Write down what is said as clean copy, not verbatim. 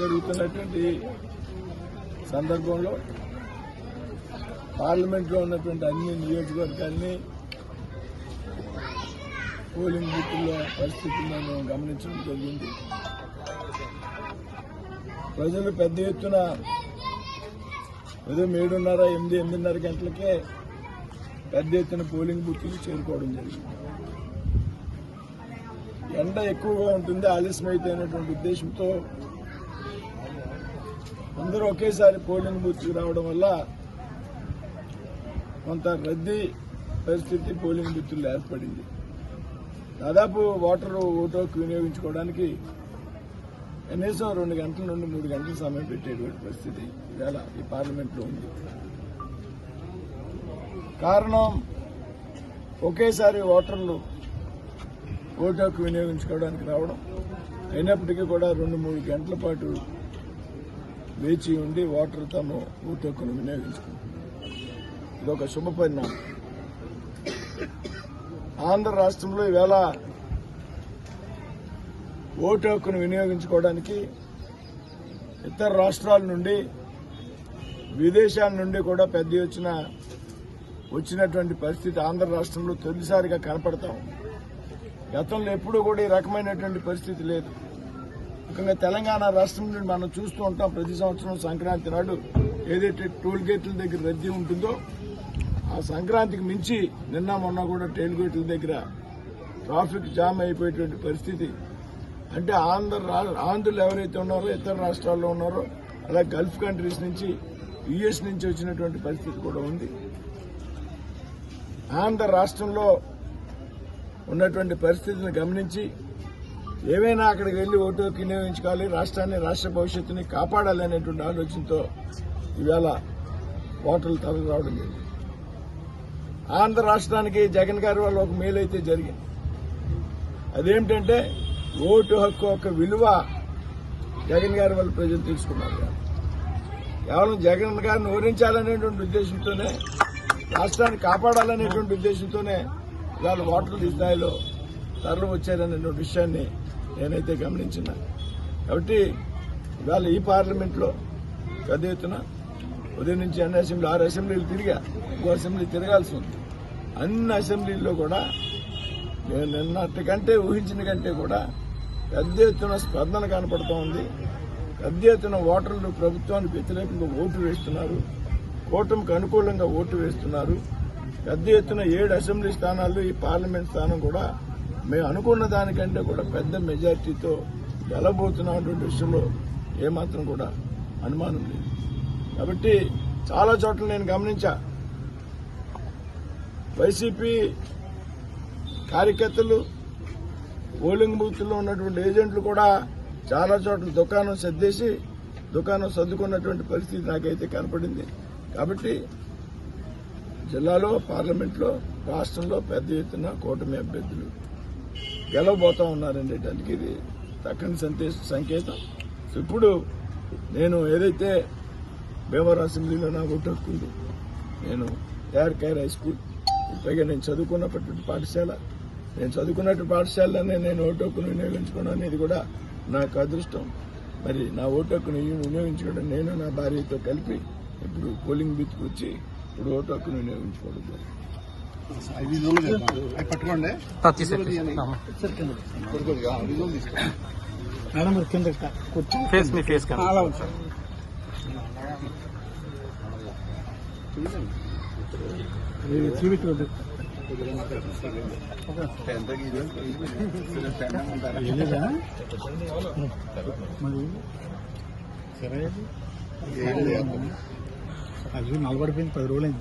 జరుగుతున్నటువంటి సందర్భంలో పార్లమెంట్లో ఉన్నటువంటి అన్ని నియోజకవర్గాల్ని పోలింగ్ బూత్ల పరిస్థితులను మేము గమనించడం జరిగింది. ప్రజలు పెద్ద ఎత్తున ఉదయం 7:30, 8:30 గంటలకే పెద్ద ఎత్తున పోలింగ్ బూత్లు చేరుకోవడం జరిగింది. ఎండ ఎక్కువగా ఉంటుంది, ఆలస్యమైపోయినటువంటి ఉద్దేశంతో అందరూ ఒకేసారి పోలింగ్ బూత్కి రావడం వల్ల కొంత రద్దీ పరిస్థితి పోలింగ్ బూత్లో ఏర్పడింది. దాదాపు ఓటు హక్కు వినియోగించుకోవడానికి కనీసం 2 గంటల నుండి 3 గంటల సమయం పెట్టేటువంటి పరిస్థితి ఇవాళ ఈ పార్లమెంట్లో ఉంది. కారణం ఒకేసారి ఓటర్లు ఓటు హక్కు వినియోగించుకోవడానికి రావడం, అయినప్పటికీ కూడా 2-3 గంటల పాటు వేచి ఉండి ఓటర్లు తమ ఓటు హక్కును వినియోగించుకుంటున్నారు. ఇదొక శుభ పరిణామం. ఆంధ్ర రాష్ట్రంలో ఈవేళ ఓటు హక్కును వినియోగించుకోవడానికి ఇతర రాష్ట్రాల నుండి, విదేశాల నుండి కూడా పెద్ద ఎత్తున వచ్చినటువంటి పరిస్థితి ఆంధ్ర రాష్ట్రంలో తొలిసారిగా కనపడతాం. గతంలో ఎప్పుడూ కూడా ఈ రకమైనటువంటి పరిస్థితి లేదు. ముఖ్యంగా తెలంగాణ రాష్ట్రం నుండి మనం చూస్తూ ఉంటాం. ప్రతి సంవత్సరం సంక్రాంతి నాడు ఏదైతే టోల్ గేట్ల దగ్గర రద్దీ ఉంటుందో, ఆ సంక్రాంతికి మించి నిన్న మొన్న కూడా టోల్ గేట్ల దగ్గర ట్రాఫిక్ జామ్ అయిపోయేటువంటి పరిస్థితి. అంటే ఆంధ్రులు ఎవరైతే ఉన్నారో, ఇతర రాష్ట్రాల్లో ఉన్నారో, అలా గల్ఫ్ కంట్రీస్ నుంచి, యుఎస్ నుంచి వచ్చినటువంటి పరిస్థితి కూడా ఉంది. ఆంధ్ర రాష్ట్రంలో ఉన్నటువంటి పరిస్థితిని గమనించి ఏమైనా అక్కడికి వెళ్లి ఓటు హక్కు వినియోగించుకోవాలి, రాష్ట్రాన్ని, రాష్ట్ర భవిష్యత్తుని కాపాడాలి అనేటువంటి ఆలోచనతో ఈవేళ ఓటర్లు తరలి రావడం జరిగింది. ఆంధ్ర రాష్ట్రానికి జగన్ గారి వల్ల ఒక మేలు అయితే జరిగింది. అదేమిటంటే ఓటు హక్కు యొక్క విలువ జగన్ గారి వల్ల ప్రజలు తెలుసుకున్నారు. కేవలం జగన్ గారిని ఓడించాలనేటువంటి ఉద్దేశంతోనే, రాష్ట్రాన్ని కాపాడాలనేటువంటి ఉద్దేశంతోనే ఇవాళ ఓటర్లు ఈ స్థాయిలో తరలి వచ్చారనేటువంటి విషయాన్ని నేనైతే గమనించిన. కాబట్టి ఇవాళ ఈ పార్లమెంట్లో పెద్ద ఎత్తున ఉదయం నుంచి అన్ని అసెంబ్లీ 6 అసెంబ్లీలు తిరిగా, ఇంకో అసెంబ్లీ తిరగాల్సి ఉంది. అన్ని అసెంబ్లీల్లో కూడా నేను నిన్నటికంటే ఊహించిన కంటే కూడా పెద్ద ఎత్తున స్పందన కనపడుతూ ఉంది. పెద్ద ఎత్తున ఓటర్లు ప్రభుత్వానికి వ్యతిరేకంగా ఓటు వేస్తున్నారు, కూటమికి అనుకూలంగా ఓటు వేస్తున్నారు. పెద్ద ఎత్తున 7 అసెంబ్లీ స్థానాల్లో ఈ పార్లమెంట్ స్థానం కూడా మేము అనుకున్న దానికంటే కూడా పెద్ద మెజార్టీతో గెలబోతున్నటువంటి విషయంలో ఏమాత్రం కూడా అనుమానం లేదు. కాబట్టి చాలా చోట్ల నేను గమనించా, వైసీపీ కార్యకర్తలు, పోలింగ్ బూత్లో ఉన్నటువంటి ఏజెంట్లు కూడా చాలా చోట్ల దుకాణం సర్దేసి దుకాణం సర్దుకున్నటువంటి పరిస్థితి నాకైతే కనపడింది. కాబట్టి జిల్లాలో, పార్లమెంట్లో, రాష్ట్రంలో పెద్ద ఎత్తున కూటమి అభ్యర్థులు గెలవబోతా ఉన్నారనేటానికి ఇది చక్కని సంకేతం. ఇప్పుడు నేను ఏదైతే భీమవరం అసెంబ్లీలో నా ఓటు హక్కు ఉంది, నేను ఏఆర్కేఆర్ హై స్కూల్, పైగా నేను చదువుకున్నటువంటి పాఠశాల, నేను చదువుకున్నట్టు పాఠశాలలోనే నేను ఓటు హక్కును వినియోగించుకోవడం అనేది కూడా నాకు అదృష్టం. మరి నా ఓటు హక్కును వినియోగించుకోవడం నేను నా భార్యతో కలిపి ఇప్పుడు పోలింగ్ బూత్కి వచ్చి ఇప్పుడు ఓటు హక్కును వినియోగించుకోవడం జరిగింది. అది 40 10 రోజులైంది.